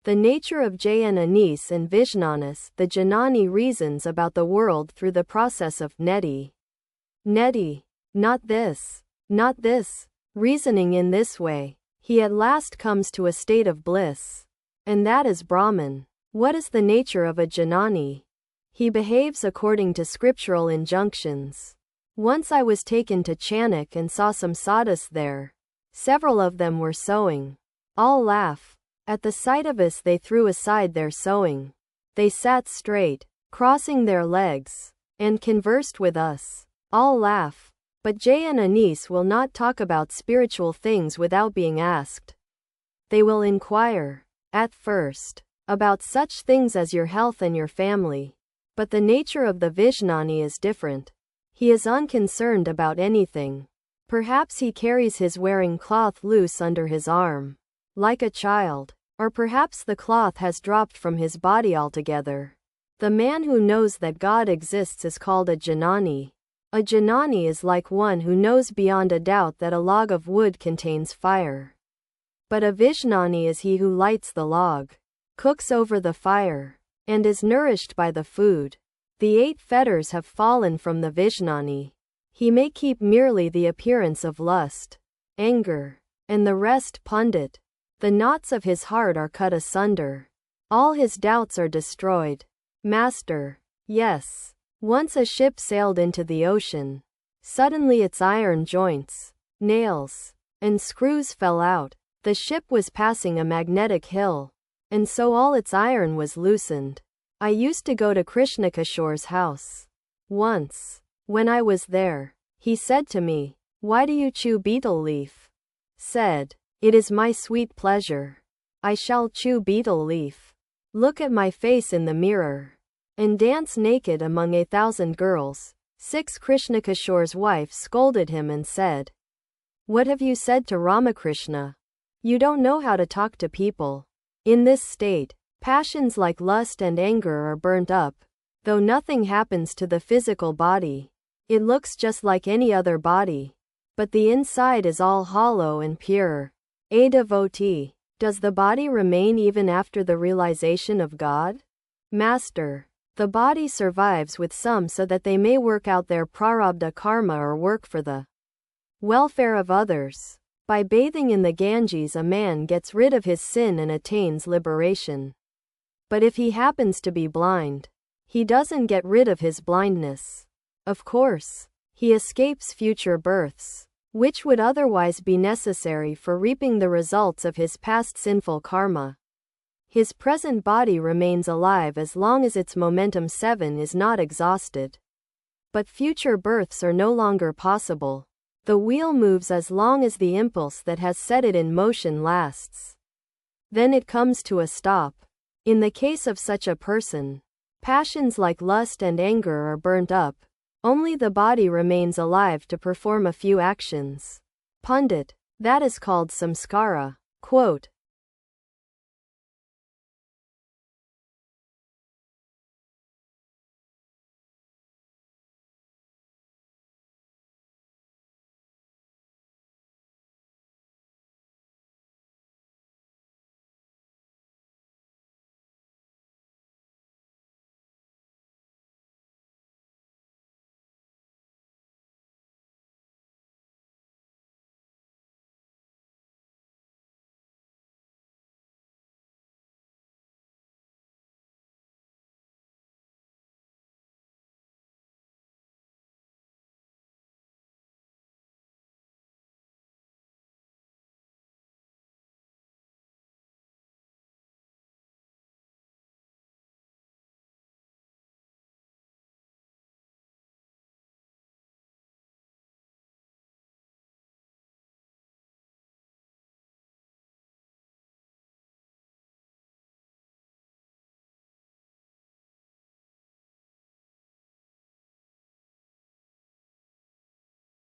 The nature of jnanis and vijnanis. The jnani reasons about the world through the process of neti. Neti. Not this. Not this. Reasoning in this way, he at last comes to a state of bliss. And that is Brahman. What is the nature of a jnani? He behaves according to scriptural injunctions. Once I was taken to Chanak and saw some sadhus there. Several of them were sewing. All laugh. At the sight of us they threw aside their sewing. They sat straight, crossing their legs, and conversed with us. All laugh. But jnanis will not talk about spiritual things without being asked. They will inquire, at first, about such things as your health and your family. But the nature of the vijnani is different. He is unconcerned about anything. Perhaps he carries his wearing cloth loose under his arm, like a child. Or perhaps the cloth has dropped from his body altogether. The man who knows that God exists is called a jnani. A jnani is like one who knows beyond a doubt that a log of wood contains fire. But a vijnani is he who lights the log, cooks over the fire, and is nourished by the food. The 8 fetters have fallen from the vijnani. He may keep merely the appearance of lust, anger, and the rest pundit. The knots of his heart are cut asunder. All his doubts are destroyed. Master. Yes. Once a ship sailed into the ocean. Suddenly its iron joints, nails, and screws fell out. The ship was passing a magnetic hill, and so all its iron was loosened. I used to go to Krishnakishor's house. Once, when I was there, he said to me, "Why do you chew betel leaf?" Said, "It is my sweet pleasure. I shall chew betel leaf. Look at my face in the mirror, and dance naked among 1,000 girls." 6. Krishnakishor's wife scolded him and said, "What have you said to Ramakrishna? You don't know how to talk to people." In this state, passions like lust and anger are burnt up. Though nothing happens to the physical body, it looks just like any other body. But the inside is all hollow and pure. A devotee. Does the body remain even after the realization of God? Master. The body survives with some so that they may work out their prarabdha karma or work for the welfare of others. By bathing in the Ganges a man gets rid of his sin and attains liberation. But if he happens to be blind, he doesn't get rid of his blindness. Of course, he escapes future births, which would otherwise be necessary for reaping the results of his past sinful karma. His present body remains alive as long as its momentum 7 is not exhausted. But future births are no longer possible. The wheel moves as long as the impulse that has set it in motion lasts. Then it comes to a stop. In the case of such a person, passions like lust and anger are burnt up. Only the body remains alive to perform a few actions. Pundit. That is called samskara. Quote,